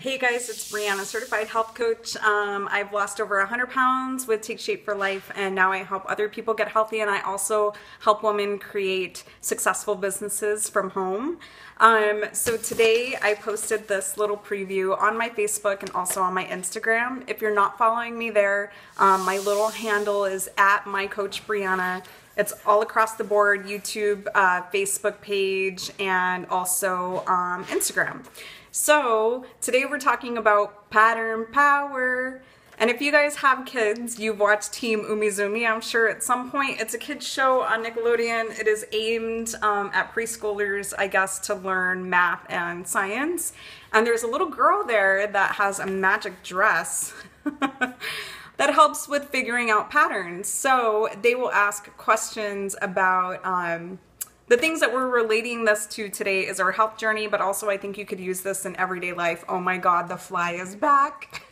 Hey guys, it's Brianna, certified health coach. I've lost over 100 pounds with Take Shape for Life, and now I help other people get healthy, and I also help women create successful businesses from home. So today I posted this little preview on my Facebook and also on my Instagram. If you're not following me there, my little handle is at mycoachbrianna. It's all across the board: YouTube, Facebook page, and also Instagram. So today we're talking about pattern power. And if you guys have kids, you've watched Team Umizoomi, I'm sure at some point. It's a kids show on Nickelodeon. It is aimed at preschoolers, I guess, to learn math and science. And there's a little girl there that has a magic dress that helps with figuring out patterns. So they will ask questions about the things that we're relating this to today is our health journey, but also I think you could use this in everyday life. Oh my God, the fly is back.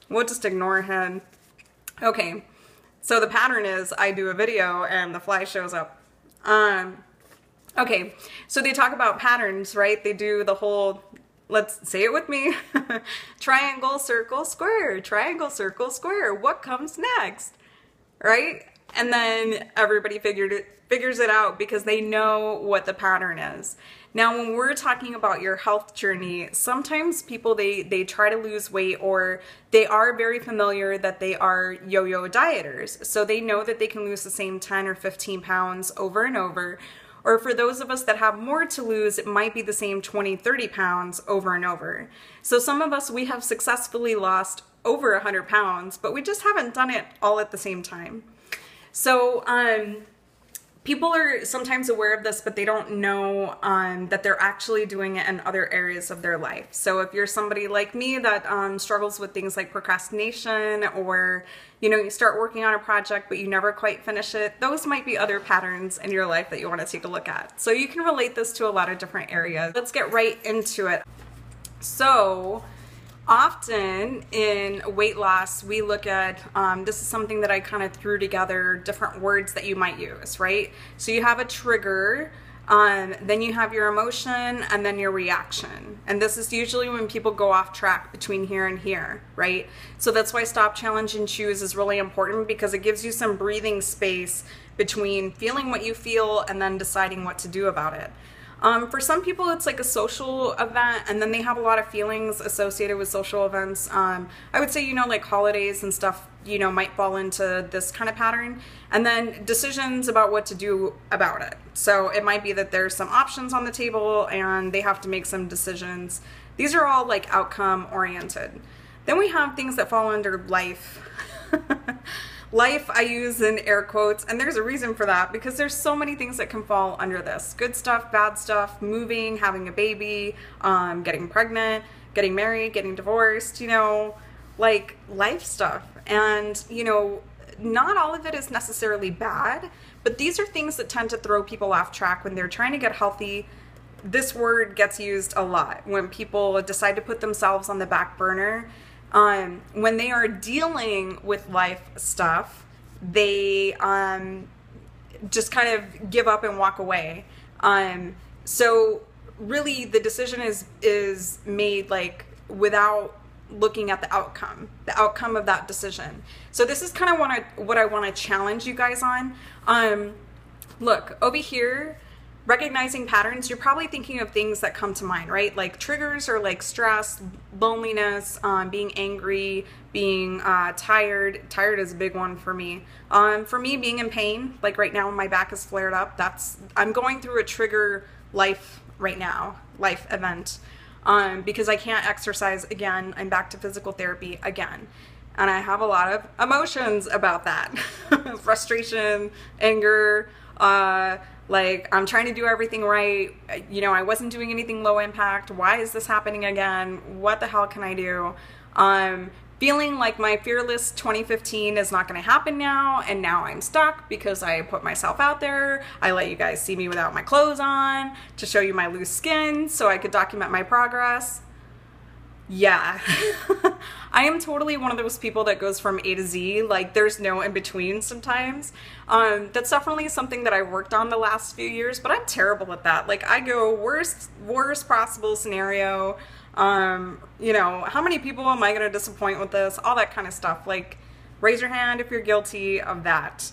We'll just ignore him. Okay, so the pattern is I do a video and the fly shows up. Okay, so they talk about patterns, right? They do the whole, let's say it with me, triangle, circle, square, triangle, circle, square. What comes next, right? And then everybody figures it out because they know what the pattern is. Now, when we're talking about your health journey, sometimes people, they try to lose weight, or they are very familiar that they are yo-yo dieters. So they know that they can lose the same 10 or 15 pounds over and over. Or for those of us that have more to lose, it might be the same 20, 30 pounds over and over. So some of us, we have successfully lost over 100 pounds, but we just haven't done it all at the same time. So people are sometimes aware of this, but they don't know that they're actually doing it in other areas of their life. So if you're somebody like me that struggles with things like procrastination, or you start working on a project but you never quite finish it, those might be other patterns in your life that you want to take a look at. So you can relate this to a lot of different areas. Let's get right into it. So often in weight loss, we look at, this is something that I kind of threw together, different words that you might use, right? So you have a trigger, then you have your emotion, and then your reaction. And this is usually when people go off track between here and here, right? So that's why stop, challenge, and choose is really important, because it gives you some breathing space between feeling what you feel and then deciding what to do about it. For some people, it's like a social event, and then they have a lot of feelings associated with social events. I would say, like holidays and stuff, might fall into this kind of pattern. And then decisions about what to do about it. So it might be that there's some options on the table and they have to make some decisions. These are all like outcome oriented. Then we have things that fall under life. Life, I use in air quotes, and there's a reason for that, because there's so many things that can fall under this. Good stuff, bad stuff, moving, having a baby, getting pregnant, getting married, getting divorced, like life stuff. And, not all of it is necessarily bad, but these are things that tend to throw people off track when they're trying to get healthy. This word gets used a lot when people decide to put themselves on the back burner. When they are dealing with life stuff, they just kind of give up and walk away. So really the decision is made like without looking at the outcome of that decision. So this is kind of what I want to challenge you guys on. Look, over here, recognizing patterns, you're probably thinking of things that come to mind, right? Like triggers are like stress, loneliness, being angry, being tired. Tired is a big one for me. For me, being in pain, like right now my back is flared up. I'm going through a trigger life right now, life event, because I can't exercise again. I'm back to physical therapy again. And I have a lot of emotions about that. Frustration, anger, like I'm trying to do everything right. I wasn't doing anything low impact. Why is this happening again? What the hell can I do? Feeling like my fearless 2015 is not going to happen now, and now I'm stuck because I put myself out there. I let you guys see me without my clothes on to show you my loose skin so I could document my progress. Yeah. I am totally one of those people that goes from A to Z. Like, there's no in between sometimes. That's definitely something that I worked on the last few years, but I'm terrible at that. Like, I go worst possible scenario. You know, how many people am I going to disappoint with this? All that kind of stuff. Like, raise your hand if you're guilty of that.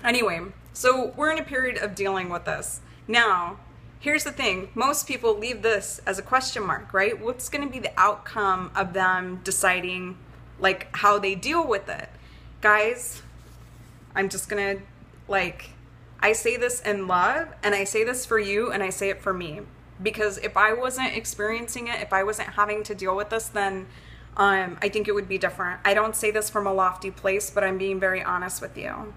Anyway, so we're in a period of dealing with this. Now, here's the thing. Most people leave this as a question mark, right? What's going to be the outcome of them deciding, like, how they deal with it? Guys, I'm just going to, like, I say this in love, and I say this for you, and I say it for me. Because if I wasn't experiencing it, if I wasn't having to deal with this, then I think it would be different. I don't say this from a lofty place, but I'm being very honest with you.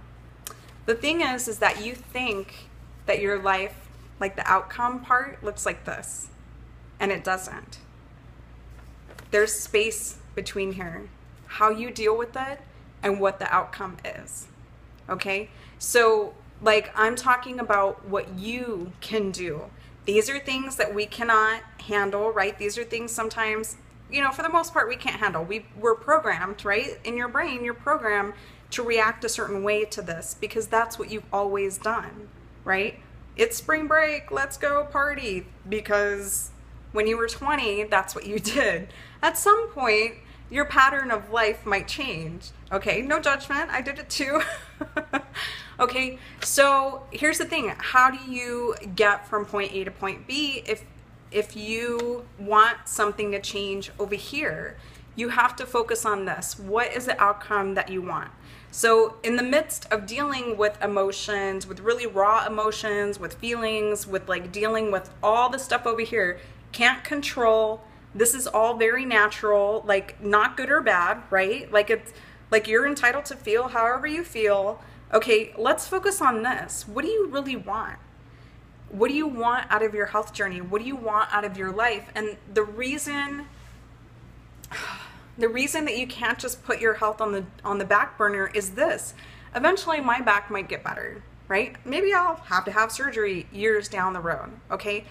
The thing is that you think that your life, like the outcome part, looks like this, and it doesn't. There's space between here, how you deal with it and what the outcome is. Okay? So, like, I'm talking about what you can do. These are things that we cannot handle, right? These are things sometimes, you know, for the most part, we can't handle. We're programmed, right? In your brain, you're programmed to react a certain way to this because that's what you've always done, right? It's spring break, let's go party, because when you were 20, that's what you did. At some point, your pattern of life might change, okay? No judgment, I did it too. Okay, so here's the thing. How do you get from point A to point B if you want something to change over here? You have to focus on this. What is the outcome that you want? So in the midst of dealing with emotions, with really raw emotions, with feelings, with like dealing with all the stuff over here, can't control, this is all very natural, like not good or bad, right? Like it's like you're entitled to feel however you feel. Okay, let's focus on this. What do you really want? What do you want out of your health journey? What do you want out of your life? And the reason that you can't just put your health on the back burner is this. Eventually my back might get better, right? Maybe I'll have to have surgery years down the road, okay?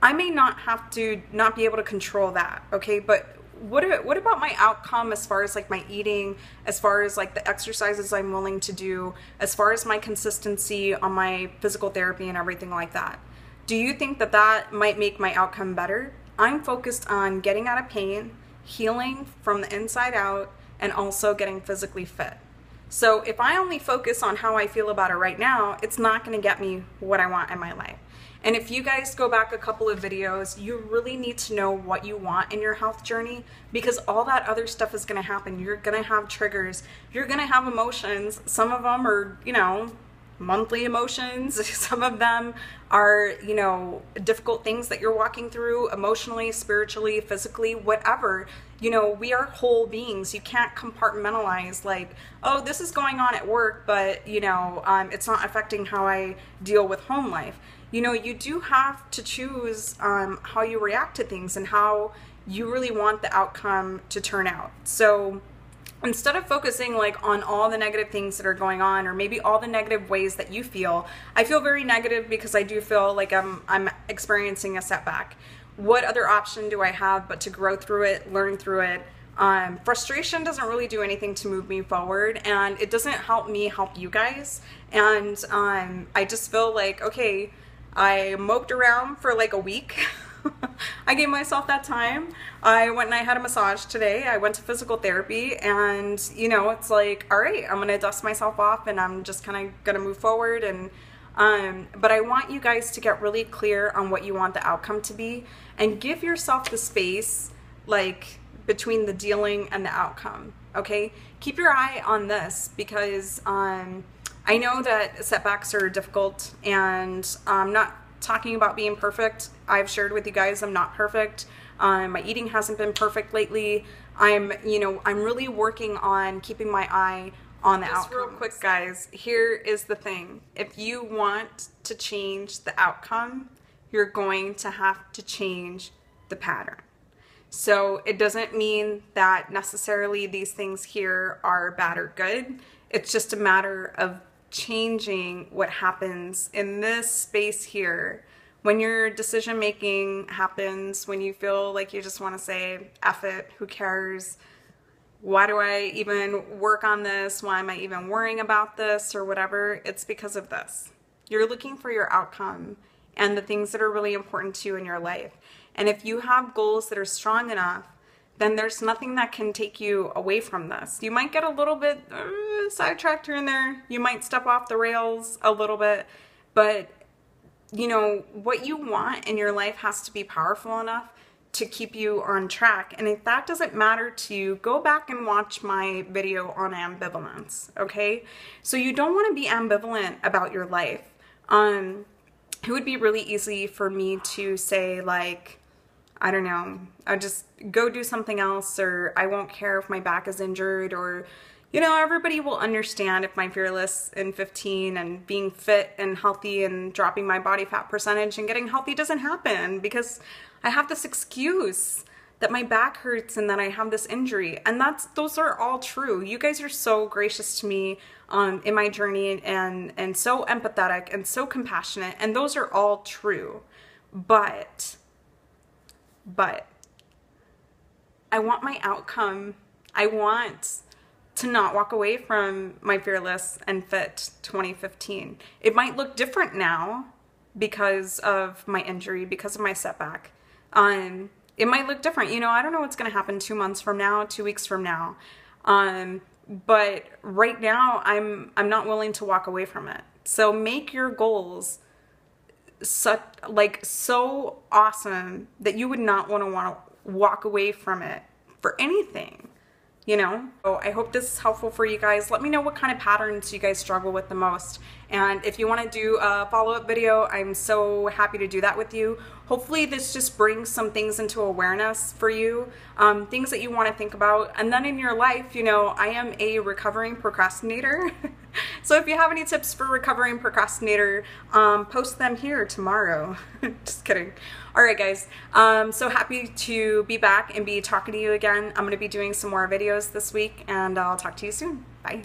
I may not be able to control that, okay? But what about my outcome as far as like my eating, as far as like the exercises I'm willing to do, as far as my consistency on my physical therapy and everything like that? Do you think that that might make my outcome better? I'm focused on getting out of pain, healing from the inside out, and also getting physically fit. So if I only focus on how I feel about it right now, it's not going to get me what I want in my life. And if you guys go back a couple of videos, you really need to know what you want in your health journey, because all that other stuff is going to happen. You're going to have triggers. You're going to have emotions. Some of them are, you know, monthly emotions. Some of them are, you know, difficult things that you're walking through emotionally, spiritually, physically, whatever. You know, we are whole beings. You can't compartmentalize like, oh, this is going on at work, but, you know, it's not affecting how I deal with home life. You know, you do have to choose how you react to things and how you really want the outcome to turn out. So instead of focusing like on all the negative things that are going on, or maybe all the negative ways that you feel, I feel very negative because I do feel like I'm experiencing a setback. What other option do I have but to grow through it, learn through it? Frustration doesn't really do anything to move me forward, and it doesn't help me help you guys. And I just feel like, okay, I moped around for like a week. I gave myself that time. I went and I had a massage today. I went to physical therapy, and you know, it's like, all right, I'm gonna dust myself off and I'm just kind of gonna move forward. And but I want you guys to get really clear on what you want the outcome to be, and give yourself the space like between the dealing and the outcome. Okay, keep your eye on this, because I know that setbacks are difficult, and I'm not talking about being perfect. I've shared with you guys I'm not perfect. My eating hasn't been perfect lately. I'm really working on keeping my eye on the outcomes. Just real quick, guys, here is the thing. If you want to change the outcome, you're going to have to change the pattern. So it doesn't mean that necessarily these things here are bad or good. It's just a matter of changing what happens in this space here When your decision making happens, when you feel like you just want to say, F it, who cares? Why do I even work on this? Why am I even worrying about this or whatever? It's because of this. You're looking for your outcome and the things that are really important to you in your life. And if you have goals that are strong enough, then there's nothing that can take you away from this. You might get a little bit sidetracked here and there. You might step off the rails a little bit, but you know, what you want in your life has to be powerful enough to keep you on track. And if that doesn't matter to you, go back and watch my video on ambivalence, okay? So you don't want to be ambivalent about your life. It would be really easy for me to say, like, I don't know, I'll just go do something else, or I won't care if my back is injured, or, you know, everybody will understand if I'm fearless in 15 and being fit and healthy and dropping my body fat percentage and getting healthy doesn't happen because I have this excuse that my back hurts and that I have this injury. And those are all true. You guys are so gracious to me in my journey and so empathetic and so compassionate. And those are all true. But I want my outcome. I want to not walk away from my Fearless and Fit 2015. It might look different now because of my injury, because of my setback. It might look different. You know, I don't know what's going to happen 2 months from now, 2 weeks from now. But right now I'm not willing to walk away from it. So make your goals so awesome that you would not want to walk away from it for anything, you know? So I hope this is helpful for you guys. Let me know what kind of patterns you guys struggle with the most. And if you want to do a follow-up video, I'm so happy to do that with you. Hopefully this just brings some things into awareness for you, things that you want to think about. And then in your life, you know, I am a recovering procrastinator. So if you have any tips for recovering procrastinator, post them here tomorrow. Just kidding. All right, guys. So happy to be back and be talking to you again. I'm going to be doing some more videos this week, and I'll talk to you soon. Bye.